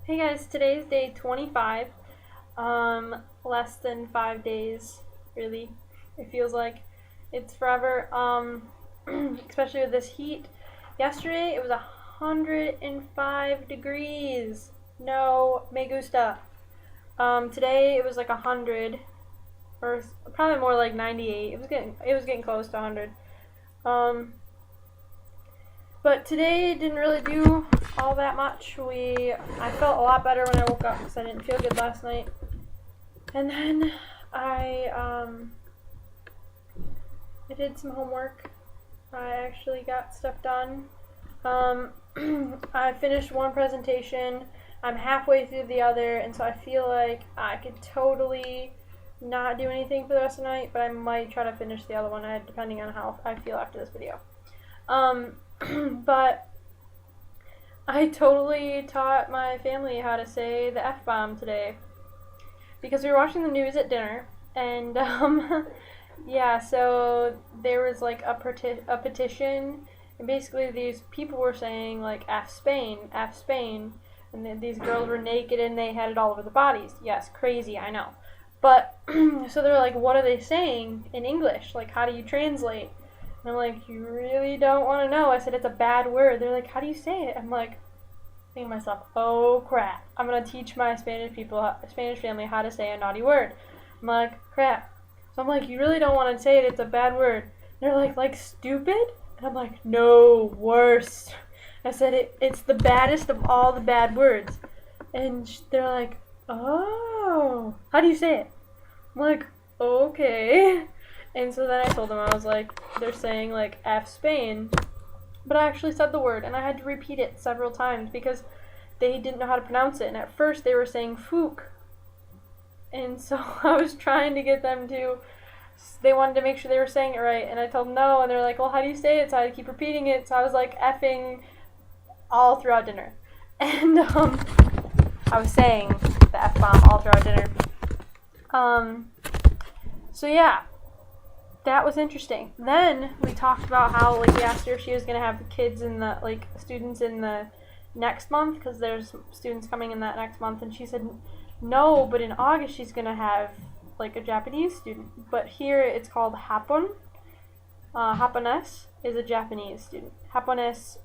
Hey guys, today's day 25. Less than 5 days, really. It feels like it's forever. Especially with this heat. Yesterday it was 105 degrees. No, me gusta. Today it was like 100, or probably more like 98. It was getting close to 100. Um, But today didn't really do all that much. I felt a lot better when I woke up because I didn't feel good last night. And then I did some homework. I actually got stuff done. Um, I finished one presentation. I'm halfway through the other, and so I feel like I could totally not do anything for the rest of the night, but I might try to finish the other one, depending on how I feel after this video. Um, but I totally taught my family how to say the F-bomb today because we were watching the news at dinner, and yeah, so there was like a petition, and basically these people were saying like F Spain, F Spain, and these girls were naked and they had it all over the bodies. Yes, crazy, I know. But so they're like, what are they saying in English? Like, how do you translate? And I'm like, you really don't want to know. I said, it's a bad word. They're like, how do you say it? I'm like, thinking to myself, oh crap. I'm going to teach my Spanish family how to say a naughty word. I'm like, crap. So I'm like, you really don't want to say it. It's a bad word. And they're like stupid? And I'm like, no, worse. I said, it's the baddest of all the bad words. And they're like, oh, how do you say it? I'm like, okay. And so then I told them, I was like, they're saying like F Spain, but I actually said the word and I had to repeat it several times because they didn't know how to pronounce it. And at first they were saying Fook. And so I was trying to get them to, they wanted to make sure they were saying it right. And I told them no. And they're like, well, how do you say it? So I had to keep repeating it. So I was like effing all throughout dinner. And I was saying the F-bomb all throughout dinner. So yeah, that was interesting. Then we talked about how like we asked her if she was gonna have kids in the like students in the next month because there's students coming in that next month, and she said no, but in August she's gonna have like a Japanese student. But here it's called Hapon. Japones is a Japanese student. Japones.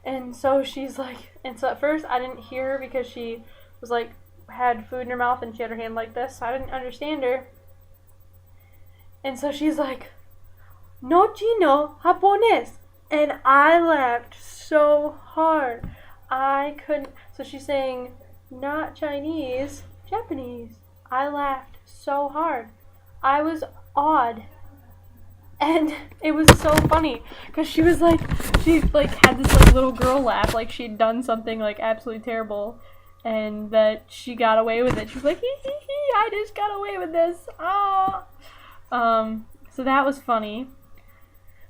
And so she's like, and so at first I didn't hear her because she was like had food in her mouth and she had her hand like this, so I didn't understand her. And so she's like, no chino, japonés. And I laughed so hard. I couldn't. So she's saying, not Chinese, Japanese. I laughed so hard. I was awed. And it was so funny because she like had this like little girl laugh like she'd done something like absolutely terrible, and that she got away with it. She was like, hee hee hee, I just got away with this. Ah. So that was funny.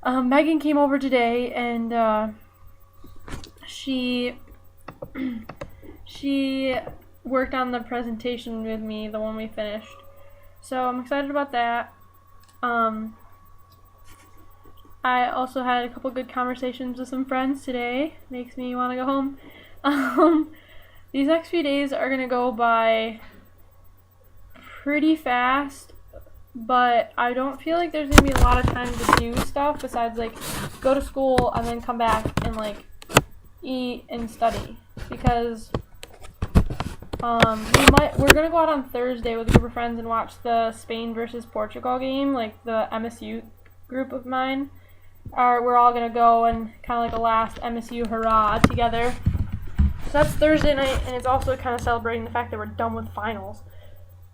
Megan came over today and she she worked on the presentation with me, the one we finished. So I'm excited about that. I also had a couple good conversations with some friends today. Makes me want to go home. These next few days are going to go by pretty fast, but I don't feel like there's going to be a lot of time to do stuff besides like go to school and then come back and like eat and study, because we're going to go out on Thursday with a group of friends and watch the Spain versus Portugal game, like the MSU group of mine. We're all going to go and kind of like a last MSU hurrah together. So that's Thursday night, and it's also kind of celebrating the fact that we're done with finals.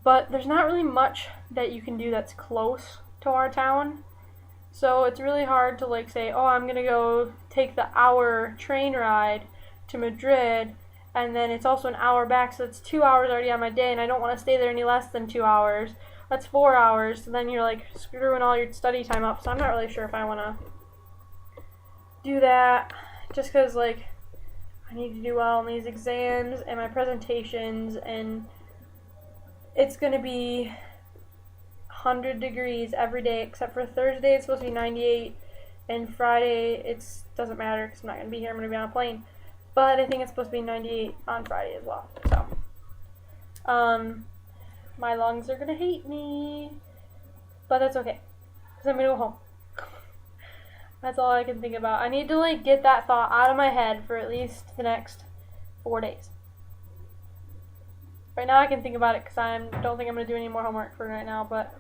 But there's not really much that you can do that's close to our town. So it's really hard to like say, oh, I'm going to go take the hour train ride to Madrid, and then it's also an hour back, so it's 2 hours already on my day, and I don't want to stay there any less than 2 hours. That's 4 hours, so then you're like screwing all your study time up. So I'm not really sure if I want to do that, just because like I need to do well in these exams and my presentations, and it's going to be 100 degrees every day except for Thursday. It's supposed to be 98, and Friday it doesn't matter because I'm not going to be here. I'm going to be on a plane. but I think it's supposed to be 98 on Friday as well. So, my lungs are gonna hate me, but that's okay, because I'm gonna go home. That's all I can think about. I need to like get that thought out of my head for at least the next 4 days. Right now I can think about it because I don't think I'm going to do any more homework for right now, but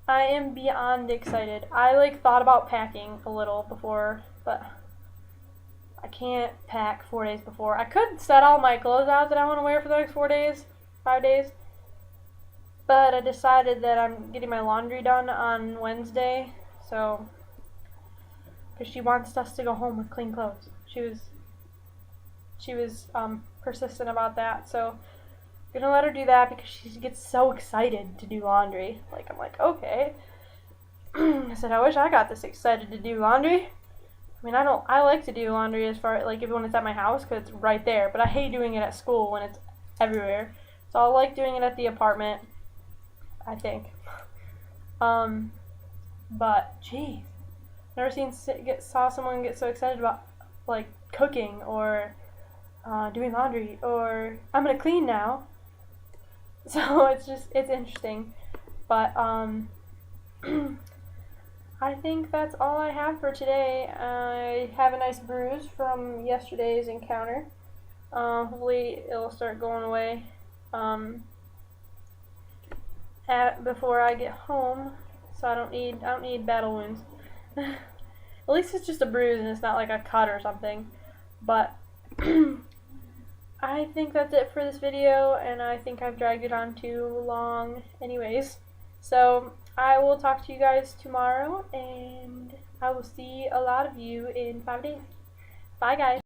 I am beyond excited. I like thought about packing a little before, but I can't pack 4 days before. I could set all my clothes out that I want to wear for the next 4 days, 5 days, but I decided that I'm getting my laundry done on Wednesday, so, because she wants us to go home with clean clothes. She was persistent about that, so I'm gonna let her do that because she gets so excited to do laundry. Like, I'm like, okay. I said, I wish I got this excited to do laundry. I mean, I like to do laundry as far, like, when it's at my house because it's right there, but I hate doing it at school when it's everywhere. So I like doing it at the apartment, I think. But, geez. Never saw someone get so excited about, like, cooking or doing laundry or I'm gonna clean now. So it's interesting. But I think that's all I have for today. I have a nice bruise from yesterday's encounter. Hopefully it'll start going away before I get home. So I don't need battle wounds. At least it's just a bruise and it's not like a cut or something. But I think that's it for this video, and I think I've dragged it on too long anyways. So I will talk to you guys tomorrow, and I will see a lot of you in 5 days. Bye guys.